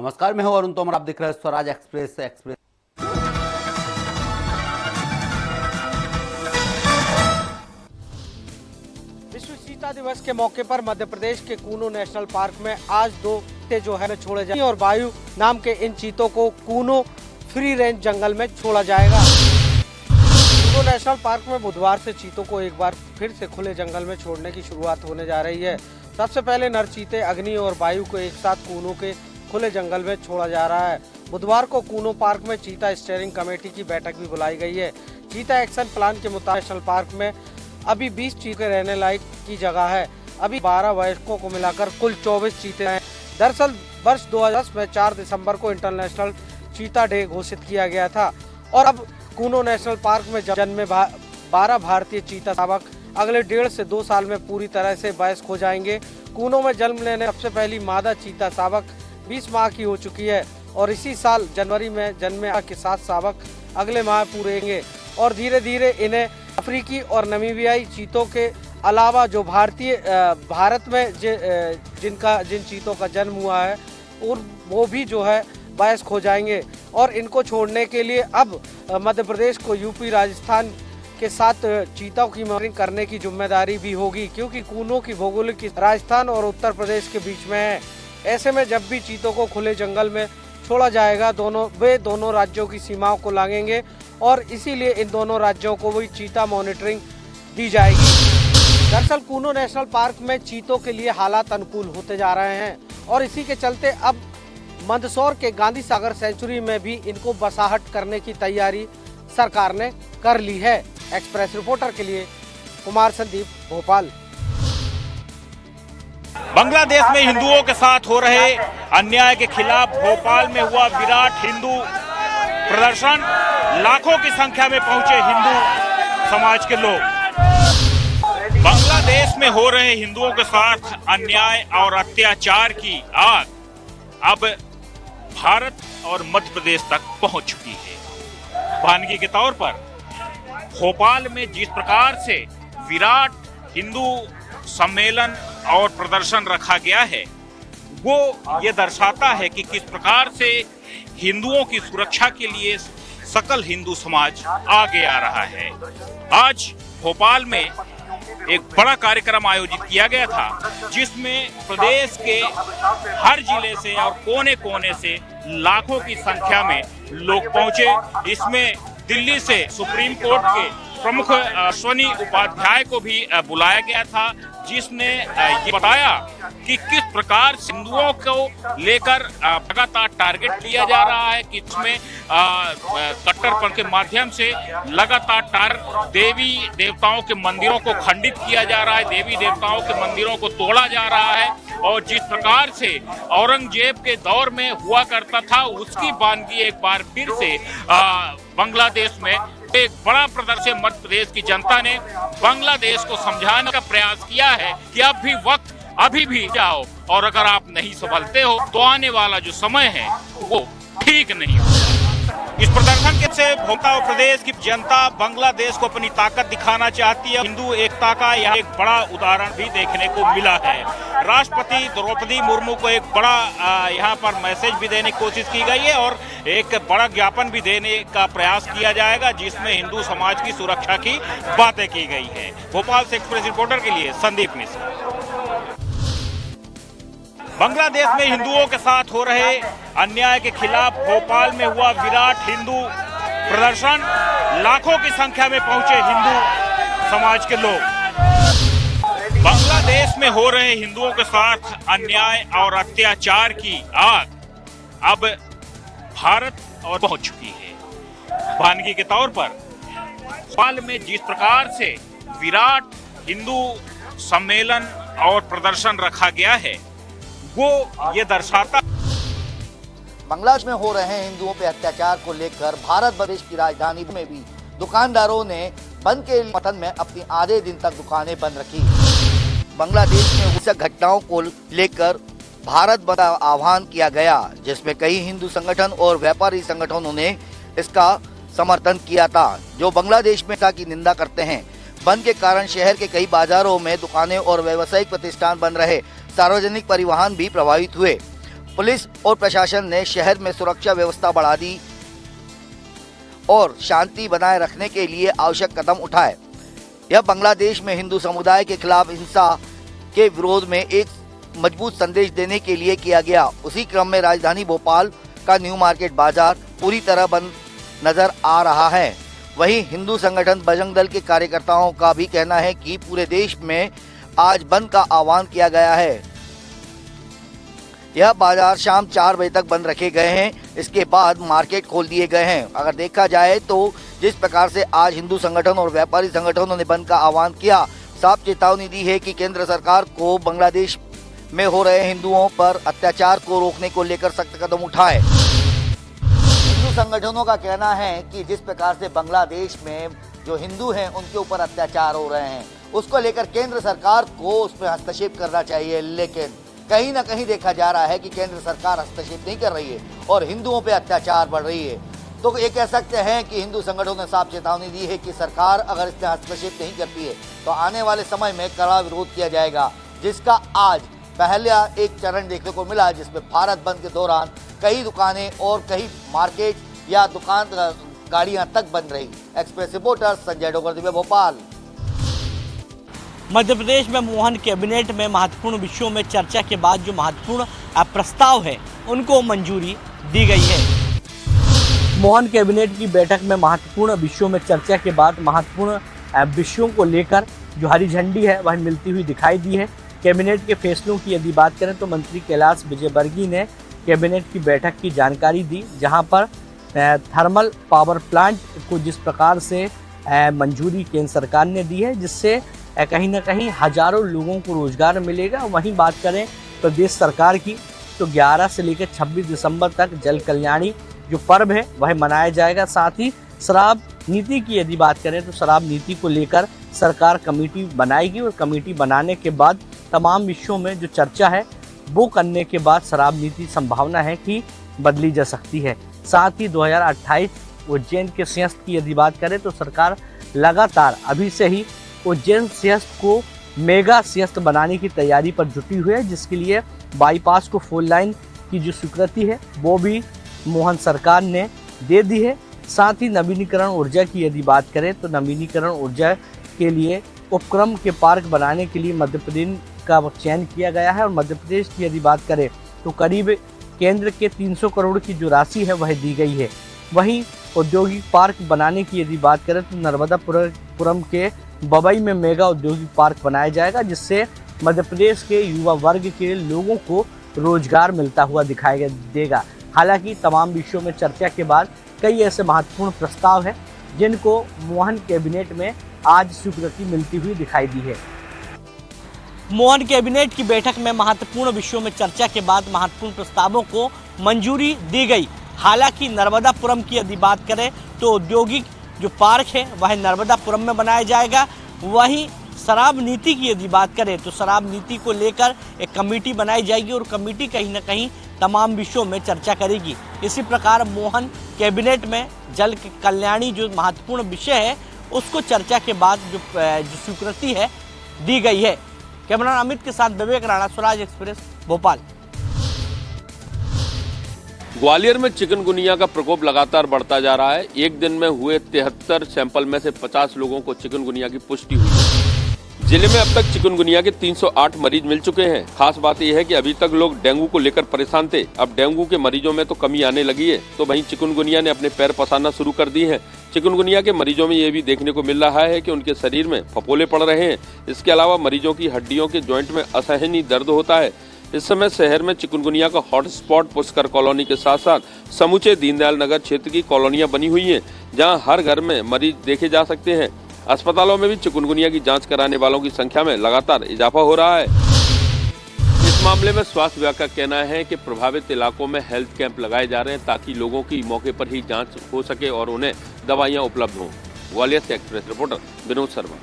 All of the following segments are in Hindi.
नमस्कार, मैं हूं अरुण तोमर। आप देख रहे हैं स्वराज एक्सप्रेस। विश्व चीता दिवस के मौके पर मध्य प्रदेश के कूनो नेशनल पार्क में आज दो चीते जो है छोड़े जाएंगे और वायु नाम के इन चीतों को कूनो फ्री रेंज जंगल में छोड़ा जाएगा। कूनो नेशनल पार्क में बुधवार से चीतों को एक बार फिर से खुले जंगल में छोड़ने की शुरुआत होने जा रही है। सबसे पहले नर चीते अग्नि और वायु को एक साथ कूनो के खुले जंगल में छोड़ा जा रहा है। बुधवार को कूनो पार्क में चीता स्टीयरिंग कमेटी की बैठक भी बुलाई गई है। चीता एक्शन प्लान के मुताबिक नेशनल पार्क में अभी 20 चीते रहने लायक की जगह है। अभी 12 वयस्कों को मिलाकर कुल 24 चीते हैं। दरअसल वर्ष 2010 में 4 दिसंबर को इंटरनेशनल चीता डे घोषित किया गया था और अब कूनो नेशनल पार्क में जन्मे 12 भारतीय चीता शावक अगले 1.5 से 2 साल में पूरी तरह से वयस्क हो जाएंगे। कूनो में जन्म लेने सबसे पहली मादा चीता शावक 20 माह की हो चुकी है और इसी साल जनवरी में जन्मे के 7 शावक अगले माह पूरे होंगे और धीरे धीरे इन्हें अफ्रीकी और नमीबियाई चीतों के अलावा जो भारत में जिन चीतों का जन्म हुआ है और वो भी जो है वयस्क हो जाएंगे। और इनको छोड़ने के लिए अब मध्य प्रदेश को यूपी राजस्थान के साथ चीतों की मॉनिटरिंग करने की जिम्मेदारी भी होगी, क्योंकि कूनो की भौगोलिक राजस्थान और उत्तर प्रदेश के बीच में है। ऐसे में जब भी चीतों को खुले जंगल में छोड़ा जाएगा वे दोनों राज्यों की सीमाओं को लागेंगे और इसीलिए इन दोनों राज्यों को भी चीता मॉनिटरिंग दी जाएगी। दरअसल कूनो नेशनल पार्क में चीतों के लिए हालात अनुकूल होते जा रहे हैं और इसी के चलते अब मंदसौर के गांधी सागर सेंचुरी में भी इनको बसाहट करने की तैयारी सरकार ने कर ली है। एक्सप्रेस रिपोर्टर के लिए कुमार संदीप, भोपाल। बांग्लादेश में हिंदुओं के साथ हो रहे अन्याय के खिलाफ भोपाल में हुआ विराट हिंदू प्रदर्शन। लाखों की संख्या में पहुंचे हिंदू समाज के लोग। बांग्लादेश में हो रहे हिंदुओं के साथ अन्याय और अत्याचार की आग अब भारत और मध्य प्रदेश तक पहुंच चुकी है। वानगी के तौर पर भोपाल में जिस प्रकार से विराट हिंदू सम्मेलन और प्रदर्शन रखा गया है वो ये दर्शाता है कि किस प्रकार से हिंदुओं की सुरक्षा के लिए सकल हिंदू समाज आगे आ रहा है। आज भोपाल में एक बड़ा कार्यक्रम आयोजित किया गया था जिसमें प्रदेश के हर जिले से और कोने कोने से लाखों की संख्या में लोग पहुंचे। इसमें दिल्ली से सुप्रीम कोर्ट के प्रमुख अश्वनी उपाध्याय को भी बुलाया गया था, जिसने ये बताया कि किस प्रकार हिंदुओं को लेकर लगातार टारगेट किया जा रहा है, कि इसमें कट्टरपंथ के माध्यम से लगातार देवी देवताओं के मंदिरों को खंडित किया जा रहा है, देवी देवताओं के मंदिरों को तोड़ा जा रहा है और जिस प्रकार से औरंगजेब के दौर में हुआ करता था उसकी वानगी एक बार फिर से बांग्लादेश में एक बड़ा प्रदर्शन मध्य प्रदेश की जनता ने बांग्लादेश को समझाने का प्रयास किया है कि अब भी वक्त अभी भी जाओ और अगर आप नहीं संभलते हो तो आने वाला जो समय है वो ठीक नहीं होगा। इस प्रदर्शन के से भोपाल प्रदेश की जनता बांग्लादेश को अपनी ताकत दिखाना चाहती है। हिंदू एकता का यह एक बड़ा उदाहरण भी देखने को मिला है। राष्ट्रपति द्रौपदी मुर्मू को एक बड़ा यहाँ पर मैसेज भी देने की कोशिश की गई है और एक बड़ा ज्ञापन भी देने का प्रयास किया जाएगा जिसमें हिंदू समाज की सुरक्षा की बातें की गई है। भोपाल से एक्सप्रेस रिपोर्टर के लिए संदीप मिश्रा। बांग्लादेश में हिंदुओं के साथ हो रहे अन्याय के खिलाफ भोपाल में हुआ विराट हिंदू प्रदर्शन। लाखों की संख्या में पहुंचे हिंदू समाज के लोग। बांग्लादेश में हो रहे हिंदुओं के साथ अन्याय और अत्याचार की आग अब भारत और पहुंच चुकी है। वानगी के तौर पर भोपाल में जिस प्रकार से विराट हिंदू सम्मेलन और प्रदर्शन रखा गया है वो ये दर्शाता। बांग्लादेश में हो रहे हिंदुओं पे अत्याचार को लेकर भारत प्रदेश की राजधानी में भी दुकानदारों ने बंद के समर्थन में अपनी आधे दिन तक दुकानें बंद रखी। बांग्लादेश में उस घटनाओं को लेकर भारत बंद का आह्वान किया गया, जिसमें कई हिंदू संगठन और व्यापारी संगठनों ने इसका समर्थन किया था, जो बांग्लादेश में की निंदा करते हैं। बंद के कारण शहर के कई बाजारों में दुकानें और व्यावसायिक प्रतिष्ठान बंद रहे। सार्वजनिक परिवहन भी प्रभावित हुए। पुलिस और प्रशासन ने शहर में सुरक्षा व्यवस्था बढ़ा दी और शांति बनाए रखने के लिए आवश्यक कदम उठाए। यह बांग्लादेश में हिंदू समुदाय के खिलाफ हिंसा के विरोध में एक मजबूत संदेश देने के लिए किया गया। उसी क्रम में राजधानी भोपाल का न्यू मार्केट बाजार पूरी तरह बंद नजर आ रहा है। वहीं हिंदू संगठन बजरंग दल के कार्यकर्ताओं का भी कहना है कि पूरे देश में आज बंद का आह्वान किया गया है। यह बाजार शाम 4 बजे तक बंद रखे गए हैं। इसके बाद मार्केट खोल दिए गए हैं। अगर देखा जाए तो जिस प्रकार से आज हिंदू संगठन और व्यापारी संगठनों ने बंद का आह्वान किया, साफ चेतावनी दी है कि केंद्र सरकार को बांग्लादेश में हो रहे हिंदुओं पर अत्याचार को रोकने को लेकर सख्त कदम उठाए। हिंदू संगठनों का कहना है कि जिस प्रकार से बांग्लादेश में जो हिंदू हैं उनके ऊपर अत्याचार हो रहे हैं, उसको लेकर केंद्र सरकार को उसमें हस्तक्षेप करना चाहिए। लेकिन कहीं ना कहीं देखा जा रहा है कि केंद्र सरकार हस्तक्षेप नहीं कर रही है और हिंदुओं पे अत्याचार बढ़ रही है। तो ये कह सकते हैं कि हिंदू संगठनों ने साफ चेतावनी दी है कि सरकार अगर इसमें हस्तक्षेप नहीं करती है तो आने वाले समय में कड़ा विरोध किया जाएगा, जिसका आज पहला एक चरण देखने को मिला, जिसमें भारत बंद के दौरान कई दुकानें और कई मार्केट या दुकान गाड़ियां तक बंद रही। Express reporter Sanjay Dogar, Divya, Bhopal. मध्य प्रदेश में मोहन कैबिनेट में महत्वपूर्ण विषयों में चर्चा के बाद जो महत्वपूर्ण प्रस्ताव है उनको मंजूरी दी गई है। मोहन कैबिनेट की बैठक में महत्वपूर्ण विषयों में चर्चा के बाद महत्वपूर्ण विषयों को लेकर जो हरी झंडी है वह मिलती हुई दिखाई दी है। कैबिनेट के फैसलों की यदि बात करें तो मंत्री कैलाश विजयवर्गीय ने कैबिनेट की बैठक की जानकारी दी, जहां पर थर्मल पावर प्लांट को जिस प्रकार से मंजूरी केंद्र सरकार ने दी है, जिससे कहीं ना कहीं हजारों लोगों को रोजगार मिलेगा। वहीं बात करें प्रदेश सरकार की तो 11 से लेकर 26 दिसंबर तक जल कल्याणी जो पर्व है वह मनाया जाएगा। साथ ही शराब नीति की यदि बात करें तो शराब नीति को लेकर सरकार कमेटी बनाएगी और कमेटी बनाने के बाद तमाम विषयों में जो चर्चा है वो करने के बाद शराब नीति संभावना है कि बदली जा सकती है। साथ ही 2028 उज्जैन के सिंहस्थ की यदि बात करें तो सरकार लगातार अभी से ही उज्जैन सिंहस्थ को मेगा सिंहस्थ बनाने की तैयारी पर जुटी हुई है, जिसके लिए बाईपास को 4 लाइन की जो स्वीकृति है वो भी मोहन सरकार ने दे दी है। साथ ही नवीनीकरण ऊर्जा की यदि बात करें तो नवीनीकरण ऊर्जा के लिए उपक्रम के पार्क बनाने के लिए मध्य प्रदेश का चयन किया गया है। और मध्य प्रदेश की यदि बात करें तो करीब केंद्र के 300 करोड़ की जो राशि है वह दी गई है। वहीं औद्योगिक पार्क बनाने की यदि बात करें तो नर्मदापुरम के बबई में मेगा औद्योगिक पार्क बनाया जाएगा, जिससे मध्य प्रदेश के युवा वर्ग के लोगों को रोजगार मिलता हुआ दिखाई देगा। हालांकि तमाम विषयों में चर्चा के बाद कई ऐसे महत्वपूर्ण प्रस्ताव हैं जिनको मोहन कैबिनेट में आज स्वीकृति मिलती हुई दिखाई दी है। मोहन कैबिनेट की बैठक में महत्वपूर्ण विषयों में चर्चा के बाद महत्वपूर्ण प्रस्तावों को मंजूरी दी गई। हालांकि नर्मदापुरम की यदि बात करें तो औद्योगिक जो पार्क है वह नर्मदापुरम में बनाया जाएगा। वहीं शराब नीति की यदि बात करें तो शराब नीति को लेकर एक कमेटी बनाई जाएगी और कमेटी कहीं ना कहीं तमाम विषयों में चर्चा करेगी। इसी प्रकार मोहन कैबिनेट में जल कल्याणी जो महत्वपूर्ण विषय है उसको चर्चा के बाद जो स्वीकृति है दी गई है। कैमरा अमित के साथ विवेक राणा, स्वराज एक्सप्रेस, भोपाल। ग्वालियर में चिकनगुनिया का प्रकोप लगातार बढ़ता जा रहा है। एक दिन में हुए 73 सैंपल में से 50 लोगों को चिकनगुनिया की पुष्टि हुई है। जिले में अब तक चिकनगुनिया के 308 मरीज मिल चुके हैं। खास बात यह है कि अभी तक लोग डेंगू को लेकर परेशान थे। अब डेंगू के मरीजों में तो कमी आने लगी है, तो वहीं चिकनगुनिया ने अपने पैर पसारना शुरू कर दी है। चिकनगुनिया के मरीजों में ये भी देखने को मिल रहा है कि उनके शरीर में फफोले पड़ रहे हैं। इसके अलावा मरीजों की हड्डियों के जॉइंट में असहनीय दर्द होता है। इस समय शहर में चिकनगुनिया का हॉटस्पॉट पुष्कर कॉलोनी के साथ साथ समूचे दीनदयाल नगर क्षेत्र की कॉलोनियां बनी हुई हैं, जहां हर घर में मरीज देखे जा सकते हैं। अस्पतालों में भी चिकनगुनिया की जांच कराने वालों की संख्या में लगातार इजाफा हो रहा है। इस मामले में स्वास्थ्य विभाग का कहना है कि प्रभावित इलाकों में हेल्थ कैंप लगाए जा रहे हैं ताकि लोगों की मौके पर ही जांच हो सके और उन्हें दवाइयां उपलब्ध हों। ग्वालियर से एक्सप्रेस रिपोर्टर विनोद शर्मा।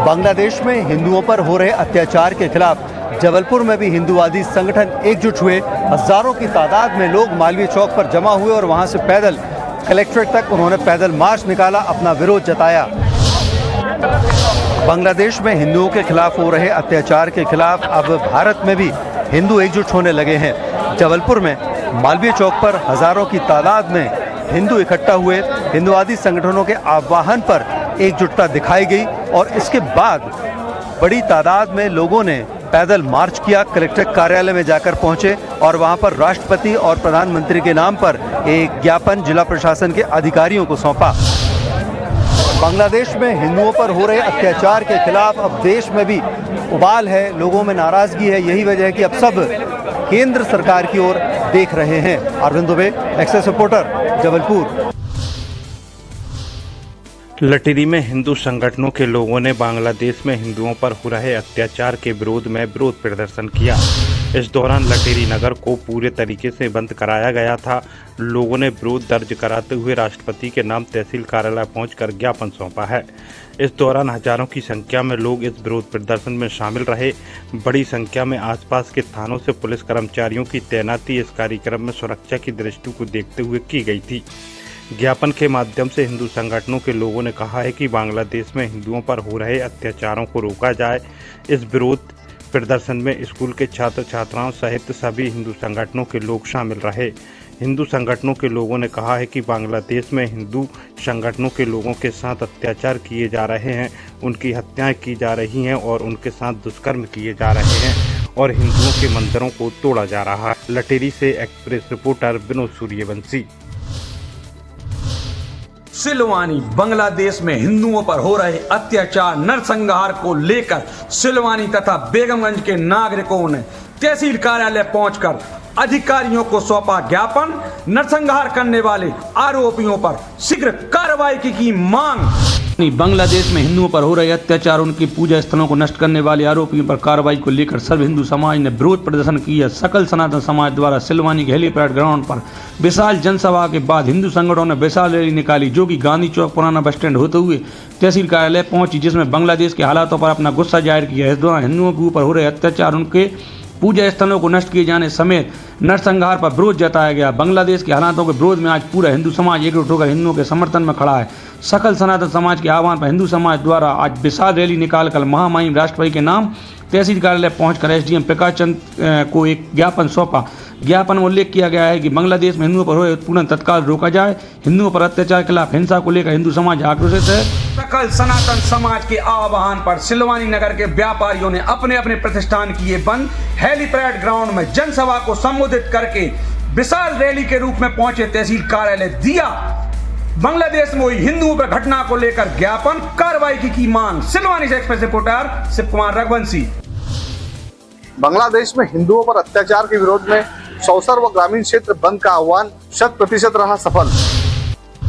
बांग्लादेश में हिंदुओं पर हो रहे अत्याचार के खिलाफ जबलपुर में भी हिंदुवादी संगठन एकजुट हुए। हजारों की तादाद में लोग मालवीय चौक पर जमा हुए और वहां से पैदल कलेक्ट्रेट तक उन्होंने पैदल मार्च निकाला, अपना विरोध जताया। बांग्लादेश में हिंदुओं के खिलाफ हो रहे अत्याचार के खिलाफ अब भारत में भी हिंदू एकजुट होने लगे हैं। जबलपुर में मालवीय चौक पर हजारों की तादाद में हिंदू इकट्ठा हुए। हिंदुवादी संगठनों के आह्वान पर एकजुटता दिखाई गई और इसके बाद बड़ी तादाद में लोगों ने पैदल मार्च किया, कलेक्टर कार्यालय में जाकर पहुंचे और वहां पर राष्ट्रपति और प्रधानमंत्री के नाम पर एक ज्ञापन जिला प्रशासन के अधिकारियों को सौंपा। बांग्लादेश में हिंदुओं पर हो रहे अत्याचार के खिलाफ अब देश में भी उबाल है, लोगों में नाराजगी है। यही वजह है कि अब सब केंद्र सरकार की ओर देख रहे हैं। Arvind Dubey, access reporter, Jabalpur. लटेरी में हिंदू संगठनों के लोगों ने बांग्लादेश में हिंदुओं पर हो रहे अत्याचार के विरोध में विरोध प्रदर्शन किया। इस दौरान लटेरी नगर को पूरे तरीके से बंद कराया गया था। लोगों ने विरोध दर्ज कराते हुए राष्ट्रपति के नाम तहसील कार्यालय पहुंचकर ज्ञापन सौंपा है। इस दौरान हजारों की संख्या में लोग इस विरोध प्रदर्शन में शामिल रहे। बड़ी संख्या में आसपास के थानों से पुलिस कर्मचारियों की तैनाती इस कार्यक्रम में सुरक्षा की दृष्टि को देखते हुए की गई थी। ज्ञापन के माध्यम से हिंदू संगठनों के लोगों ने कहा है कि बांग्लादेश में हिंदुओं पर हो रहे अत्याचारों को रोका जाए। इस विरोध प्रदर्शन में स्कूल के छात्र छात्राओं सहित सभी हिंदू संगठनों के लोग शामिल रहे। हिंदू संगठनों के लोगों ने कहा है कि बांग्लादेश में हिंदू संगठनों के लोगों के साथ अत्याचार किए जा रहे हैं, उनकी हत्याएं की जा रही हैं और उनके साथ दुष्कर्म किए जा रहे हैं और हिंदुओं के मंदिरों को तोड़ा जा रहा है। लटेरी से एक्सप्रेस रिपोर्टर विनोद सूर्यवंशी। सिलवानी बांग्लादेश में हिंदुओं पर हो रहे अत्याचार नरसंहार को लेकर सिलवानी तथा बेगमगंज के नागरिकों ने तहसील कार्यालय पहुंचकर अधिकारियों को सौंपा ज्ञापन। नरसंहार करने वाले आरोपियों पर शीघ्र कार्रवाई की मांग। बांग्लादेश में हिंदुओं पर हो रहे अत्याचार, उनकी पूजा स्थलों को नष्ट करने वाले आरोपियों पर कार्रवाई को लेकर सर्व हिंदू समाज ने विरोध प्रदर्शन किया। सकल सनातन समाज द्वारा सिलवानी के हेलीपैड ग्राउंड पर विशाल जनसभा के बाद हिंदू संगठनों ने विशाल रैली निकाली, जो कि गांधी चौक पुराना बस स्टैंड होते हुए तहसील कार्यालय पहुंची, जिसमें बांग्लादेश के हालातों पर अपना गुस्सा जाहिर किया। इस दौरान हिंदुओं के ऊपर हो रहे अत्याचार, उनके पूजा स्थलों को नष्ट किए जाने समेत नरसंहार पर विरोध जताया गया। बांग्लादेश के हालातों के विरोध में आज पूरा हिंदू समाज एकजुट होकर हिंदुओं के समर्थन में खड़ा है। सकल सनातन समाज के आह्वान पर हिंदू समाज द्वारा आज विशाल रैली निकालकर महामहिम राष्ट्रपति के नाम तहसील कार्यालय पहुंचकर एसडीएम प्रकाश चंद को एक ज्ञापन सौंपा। ज्ञापन में उल्लेख किया गया है कि बांग्लादेश में हिंदुओं पर हो रहे उत्पीड़न तत्काल रोका जाए। हिंदुओं पर अत्याचार के खिलाफ हिंसा को लेकर हिंदू समाज आक्रोशित है। सकल सनातन समाज के आह्वान पर सिलवानी नगर के व्यापारियों ने अपने अपने प्रतिष्ठान किए बंद। हेलीपैड ग्राउंड में जनसभा को संबोधित करके विशाल रैली के रूप में पहुंचे तहसील कार्यालय दिया। बांग्लादेश में हुई हिंदुओं पर घटना को लेकर ज्ञापन, कार्रवाई की मांग। सिलवानी से एक्सप्रेस रिपोर्टर शिव कुमार रघुवंशी। बांग्लादेश में हिंदुओं पर अत्याचार के विरोध में सौसर व ग्रामीण क्षेत्र बंद का आह्वान 100% रहा सफल।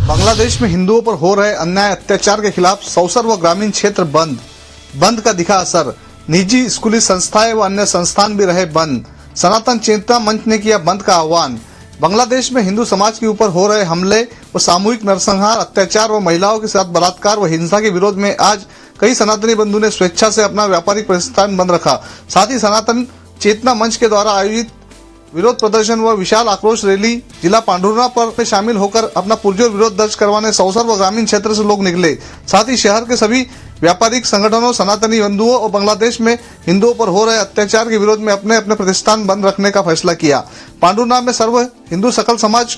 बांग्लादेश में हिंदुओं पर हो रहे अन्याय अत्याचार के खिलाफ सौसर व ग्रामीण क्षेत्र बंद का दिखा असर। निजी स्कूली संस्थाएं व अन्य संस्थान भी रहे बंद। सनातन चेतना मंच ने किया बंद का आह्वान। बांग्लादेश में हिंदू समाज के ऊपर हो रहे हमले व सामूहिक नरसंहार, अत्याचार व महिलाओं के साथ बलात्कार व हिंसा के विरोध में आज कई सनातनी बंधु ने स्वेच्छा से अपना व्यापारिक प्रतिष्ठान बंद रखा। साथ ही सनातन चेतना मंच के द्वारा आयोजित विरोध प्रदर्शन व विशाल आक्रोश रैली जिला पांडुरना पर शामिल होकर अपना पुरजोर विरोध दर्ज करवाने सौसर व ग्रामीण क्षेत्र से लोग निकले। साथ ही शहर के सभी व्यापारिक संगठनों, सनातनी बंधुओं और बांग्लादेश में हिंदुओं पर हो रहे अत्याचार के विरोध में अपने अपने प्रतिष्ठान बंद रखने का फैसला किया। पांडुरना में सर्व हिंदू सकल समाज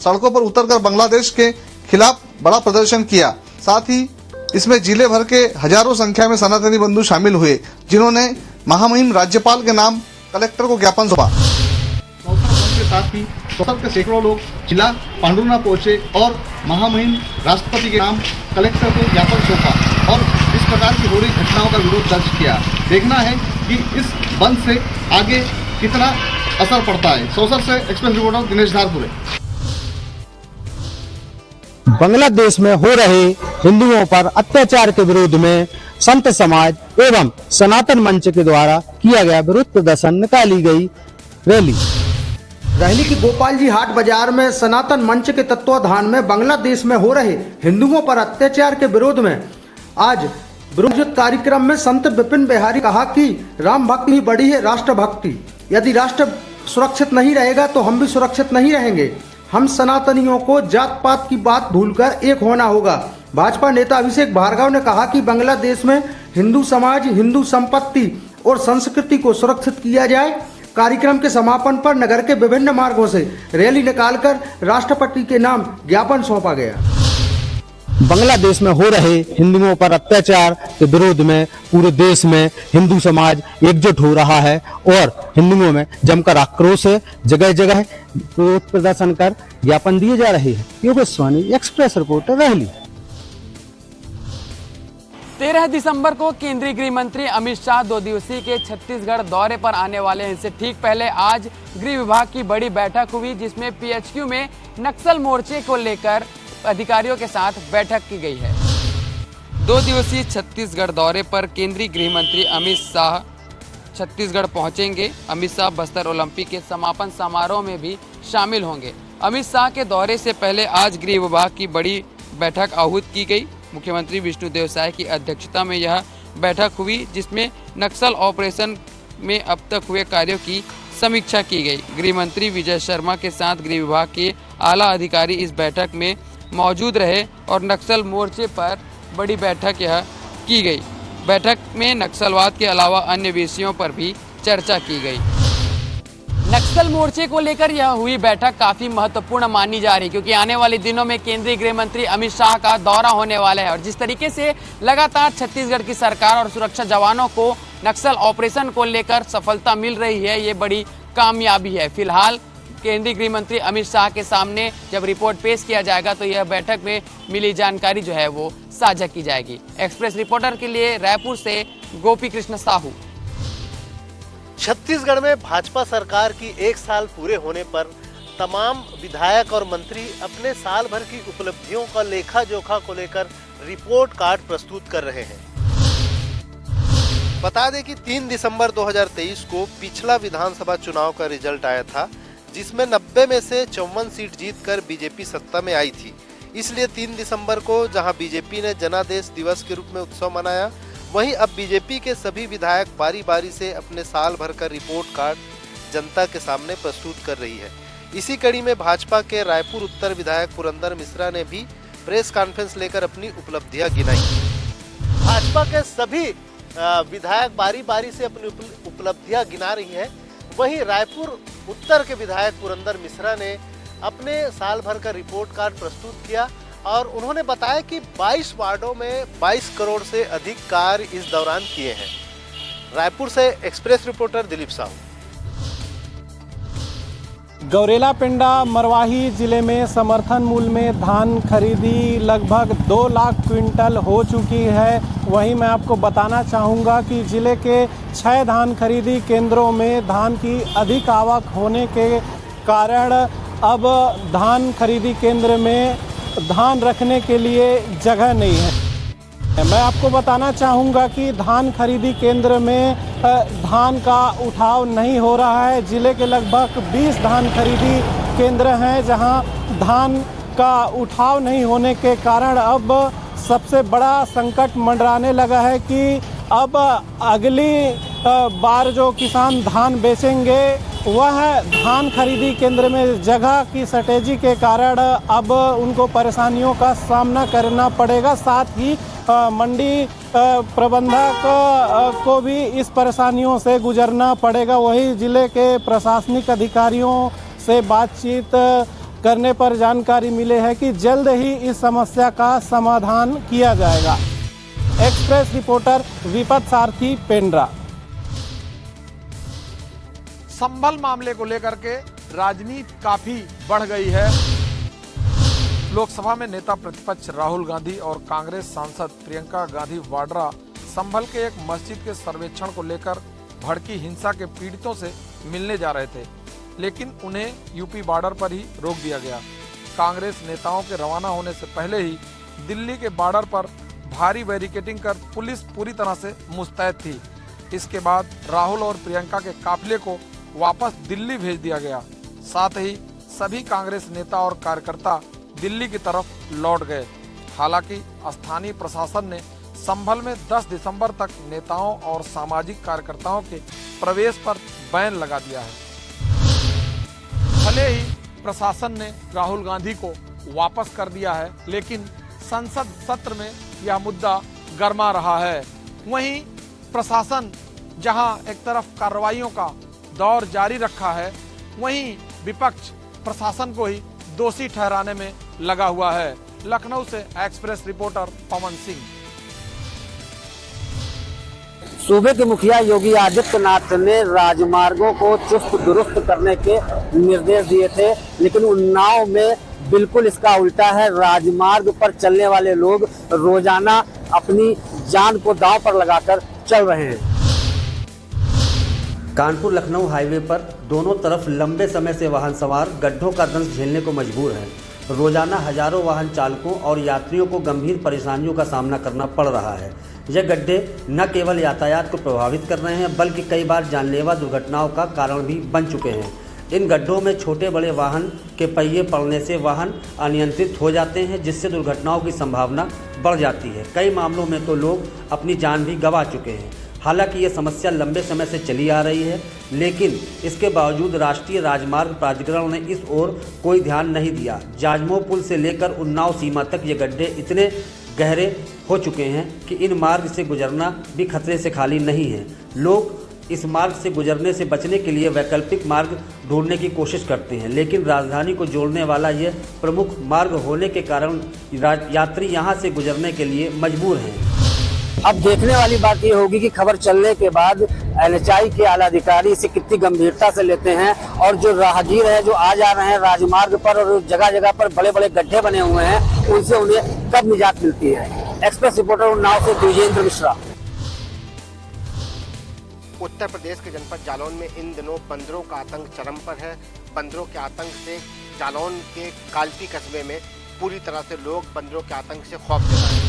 सड़कों पर उतरकर बांग्लादेश के खिलाफ बड़ा प्रदर्शन किया। साथ ही इसमें जिले भर के हजारों संख्या में सनातनी बंधु शामिल हुए, जिन्होंने महामहिम राज्यपाल के नाम कलेक्टर को ज्ञापन सौंपा। के साथ ही सौसर के सैकड़ों लोग जिला पांडुरना पहुंचे और महामहिम राष्ट्रपति के नाम कलेक्टर को ज्ञापन सौंपा और इस प्रकार की हो रही घटनाओं का विरोध दर्ज किया। देखना है कि इस बंद से आगे कितना असर पड़ता है। सौसर से एक्सप्रेस रिपोर्टर दिनेश धारपुरे। बांग्लादेश में हो रहे हिंदुओं पर अत्याचार के विरोध में संत समाज एवं सनातन मंच के द्वारा किया गया विरोध प्रदर्शन, निकाली गई रैली। रैली की गोपाल जी हाट बाजार में सनातन मंच के तत्वाधान में बांग्लादेश में हो रहे हिंदुओं पर अत्याचार के विरोध में आज विरोध कार्यक्रम में संत विपिन बिहारी कहा कि राम भक्ति ही बड़ी है राष्ट्र भक्ति। यदि राष्ट्र सुरक्षित नहीं रहेगा तो हम भी सुरक्षित नहीं रहेंगे। हम सनातनियों को जात पात की बात भूलकर एक होना होगा। भाजपा नेता अभिषेक भार्गव ने कहा कि बांग्लादेश में हिंदू समाज, हिंदू संपत्ति और संस्कृति को सुरक्षित किया जाए। कार्यक्रम के समापन पर नगर के विभिन्न मार्गों से रैली निकालकर राष्ट्रपति के नाम ज्ञापन सौंपा गया। बांग्लादेश में हो रहे हिंदुओं पर अत्याचार के विरोध में पूरे देश में हिंदू समाज एकजुट हो रहा है और हिंदुओं में जमकर आक्रोश है। जगह जगह विरोध प्रदर्शन कर ज्ञापन दिए जा रहे हैं। योगेश्वानी, एक्सप्रेस रिपोर्टर, रहली। 13 दिसंबर को केंद्रीय गृह मंत्री अमित शाह 2 दिवसीय के छत्तीसगढ़ दौरे पर आने वाले हैं। इससे ठीक पहले आज गृह विभाग की बड़ी बैठक हुई, जिसमें पीएचक्यू में नक्सल मोर्चे को लेकर अधिकारियों के साथ बैठक की गई है। 2 दिवसीय छत्तीसगढ़ दौरे पर केंद्रीय गृह मंत्री अमित शाह छत्तीसगढ़ पहुंचेंगे। अमित शाह बस्तर ओलंपिक के समापन समारोह में भी शामिल होंगे। अमित शाह के दौरे से पहले आज गृह विभाग की बड़ी बैठक आहूत की गई। मुख्यमंत्री विष्णुदेव साय की अध्यक्षता में यह बैठक हुई, जिसमें नक्सल ऑपरेशन में अब तक हुए कार्यों की समीक्षा की गई। गृह मंत्री विजय शर्मा के साथ गृह विभाग के आला अधिकारी इस बैठक में मौजूद रहे और नक्सल मोर्चे पर बड़ी बैठक यह की गई। बैठक में नक्सलवाद के अलावा अन्य विषयों पर भी चर्चा की गई। नक्सल मोर्चे को लेकर यह हुई बैठक काफी महत्वपूर्ण मानी जा रही है, क्योंकि आने वाले दिनों में केंद्रीय गृह मंत्री अमित शाह का दौरा होने वाला है और जिस तरीके से लगातार छत्तीसगढ़ की सरकार और सुरक्षा जवानों को नक्सल ऑपरेशन को लेकर सफलता मिल रही है, ये बड़ी कामयाबी है। फिलहाल केंद्रीय गृह मंत्री अमित शाह के सामने जब रिपोर्ट पेश किया जाएगा तो यह बैठक में मिली जानकारी जो है वो साझा की जाएगी। एक्सप्रेस रिपोर्टर के लिए रायपुर से गोपी कृष्ण साहू। छत्तीसगढ़ में भाजपा सरकार की 1 साल पूरे होने पर तमाम विधायक और मंत्री अपने साल भर की उपलब्धियों का लेखा जोखा को लेकर रिपोर्ट कार्ड प्रस्तुत कर रहे हैं। बता दें कि 3 दिसंबर 2023 को पिछला विधानसभा चुनाव का रिजल्ट आया था, जिसमें 90 में से 54 सीट जीतकर बीजेपी सत्ता में आई थी। इसलिए 3 दिसंबर को जहां बीजेपी ने जनादेश दिवस के रूप में उत्सव मनाया, वहीं अब बीजेपी के सभी विधायक बारी बारी से अपने साल भर का रिपोर्ट कार्ड जनता के सामने प्रस्तुत कर रही है। इसी कड़ी में भाजपा के रायपुर उत्तर विधायक पुरंदर मिश्रा ने भी प्रेस कॉन्फ्रेंस लेकर अपनी उपलब्धियां गिनाई। भाजपा के सभी विधायक बारी बारी से अपनी उपलब्धियां गिना रही हैं। वहीं रायपुर उत्तर के विधायक पुरंदर मिश्रा ने अपने साल भर का रिपोर्ट कार्ड प्रस्तुत किया और उन्होंने बताया कि 22 वार्डों में 22 करोड़ से अधिक कार्य इस दौरान किए हैं। रायपुर से एक्सप्रेस रिपोर्टर दिलीप साहू। गौरेला पेंडा मरवाही जिले में समर्थन मूल्य में धान खरीदी लगभग 2 लाख क्विंटल हो चुकी है। वहीं मैं आपको बताना चाहूँगा कि जिले के 6 धान खरीदी केंद्रों में धान की अधिक आवक होने के कारण अब धान खरीदी केंद्र में धान रखने के लिए जगह नहीं है। मैं आपको बताना चाहूँगा कि धान खरीदी केंद्र में धान का उठाव नहीं हो रहा है। जिले के लगभग 20 धान खरीदी केंद्र हैं जहां धान का उठाव नहीं होने के कारण अब सबसे बड़ा संकट मंडराने लगा है कि अब अगली बार जो किसान धान बेचेंगे वह धान खरीदी केंद्र में जगह की शॉर्टेज के कारण अब उनको परेशानियों का सामना करना पड़ेगा। साथ ही मंडी प्रबंधक को भी इस परेशानियों से गुजरना पड़ेगा। वही जिले के प्रशासनिक अधिकारियों से बातचीत करने पर जानकारी मिले है कि जल्द ही इस समस्या का समाधान किया जाएगा। एक्सप्रेस रिपोर्टर विपत सारथी, पेंड्रा। संभल मामले को लेकर के राजनीति काफी बढ़ गई है। लोकसभा में नेता प्रतिपक्ष राहुल गांधी और कांग्रेस सांसद प्रियंका गांधी वाड्रा संभल के एक मस्जिद के सर्वेक्षण को लेकर भड़की हिंसा के पीड़ितों से मिलने जा रहे थे, लेकिन उन्हें यूपी बॉर्डर पर ही रोक दिया गया। कांग्रेस नेताओं के रवाना होने से पहले ही दिल्ली के बॉर्डर पर भारी बैरिकेडिंग कर पुलिस पूरी तरह से मुस्तैद थी। इसके बाद राहुल और प्रियंका के काफिले को वापस दिल्ली भेज दिया गया। साथ ही सभी कांग्रेस नेता और कार्यकर्ता दिल्ली की तरफ लौट गए। हालांकि स्थानीय प्रशासन ने संभल में 10 दिसंबर तक नेताओं और सामाजिक कार्यकर्ताओं के प्रवेश पर बैन लगा दिया है। भले ही प्रशासन ने राहुल गांधी को वापस कर दिया है, लेकिन संसद सत्र में यह मुद्दा गर्मा रहा है। वहीं प्रशासन जहां एक तरफ कार्रवाइयों का दौर जारी रखा है, वहीं विपक्ष प्रशासन को ही दोषी ठहराने में लगा हुआ है। लखनऊ से एक्सप्रेस रिपोर्टर पवन सिंह। सूबे के मुखिया योगी आदित्यनाथ ने राजमार्गों को चुस्त दुरुस्त करने के निर्देश दिए थे, लेकिन उन्नाव में बिल्कुल इसका उल्टा है। राजमार्ग पर चलने वाले लोग रोजाना अपनी जान को दांव पर लगाकर चल रहे हैं। कानपुर लखनऊ हाईवे पर दोनों तरफ लंबे समय से वाहन सवार गड्ढों का दंश झेलने को मजबूर हैं। रोजाना हजारों वाहन चालकों और यात्रियों को गंभीर परेशानियों का सामना करना पड़ रहा है। ये गड्ढे न केवल यातायात को प्रभावित कर रहे हैं, बल्कि कई बार जानलेवा दुर्घटनाओं का कारण भी बन चुके हैं। इन गड्ढों में छोटे बड़े वाहन के पहिए पड़ने से वाहन अनियंत्रित हो जाते हैं, जिससे दुर्घटनाओं की संभावना बढ़ जाती है। कई मामलों में तो लोग अपनी जान भी गंवा चुके हैं। हालांकि ये समस्या लंबे समय से चली आ रही है, लेकिन इसके बावजूद राष्ट्रीय राजमार्ग प्राधिकरण ने इस ओर कोई ध्यान नहीं दिया। जाजमऊ पुल से लेकर उन्नाव सीमा तक ये गड्ढे इतने गहरे हो चुके हैं कि इन मार्ग से गुजरना भी खतरे से खाली नहीं है। लोग इस मार्ग से गुजरने से बचने के लिए वैकल्पिक मार्ग ढूंढने की कोशिश करते हैं, लेकिन राजधानी को जोड़ने वाला यह प्रमुख मार्ग होने के कारण यात्री यहां से गुजरने के लिए मजबूर हैं। अब देखने वाली बात ये होगी कि खबर चलने के बाद NHAI के आला अधिकारी इसे कितनी गंभीरता से लेते हैं, और जो राहगीर हैं जो आ जा रहे हैं राजमार्ग पर और जगह जगह पर बड़े बड़े गड्ढे बने हुए हैं, उनसे उन्हें कब निजात मिलती है। एक्सप्रेस रिपोर्टर उन्नाव से विजेंद्र मिश्रा। उत्तर प्रदेश के जनपद जालौन में इन दिनों बंदरों का आतंक चरम पर है। बंदरों के आतंक से जालौन के कालपी कस्बे में पूरी तरह से लोग बंदरों के आतंक से खौफजदा हैं।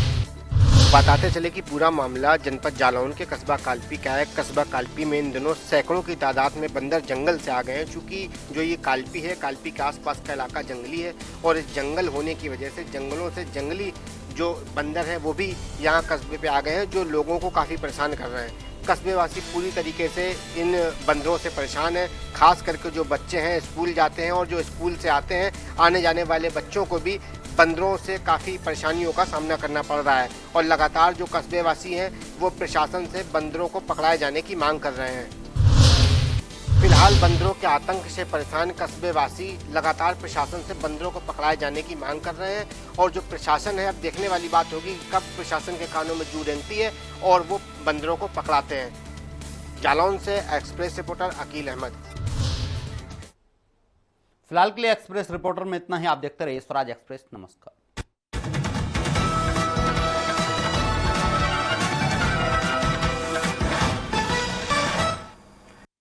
बताते चले कि पूरा मामला जनपद जालौन के कस्बा कालपी का है। कस्बा कालपी में इन दिनों सैकड़ों की तादाद में बंदर जंगल से आ गए हैं। चूँकि जो ये कालपी है, कालपी के आसपास का इलाका जंगली है, और इस जंगल होने की वजह से जंगलों से जंगली जो बंदर हैं वो भी यहाँ कस्बे पे आ गए हैं, जो लोगों को काफ़ी परेशान कर रहे हैं। कस्बेवासी पूरी तरीके से इन बंदरों से परेशान है। खास करके जो बच्चे हैं स्कूल जाते हैं, और जो स्कूल से आते हैं आने जाने वाले बच्चों को भी बंदरों से काफ़ी परेशानियों का सामना करना पड़ रहा है। और लगातार जो कस्बेवासी हैं वो प्रशासन से बंदरों को पकड़ाए जाने की मांग कर रहे हैं। फिलहाल बंदरों के आतंक से परेशान कस्बेवासी लगातार प्रशासन से बंदरों को पकड़ाए जाने की मांग कर रहे हैं, और जो प्रशासन है, अब देखने वाली बात होगी कब प्रशासन के कानों में जू रेंगती है और वो बंदरों को पकड़ाते हैं। जालौन से एक्सप्रेस रिपोर्टर अकील अहमद। फिलहाल के लिए एक्सप्रेस रिपोर्टर में इतना ही। आप देखते रहिए स्वराज एक्सप्रेस। नमस्कार।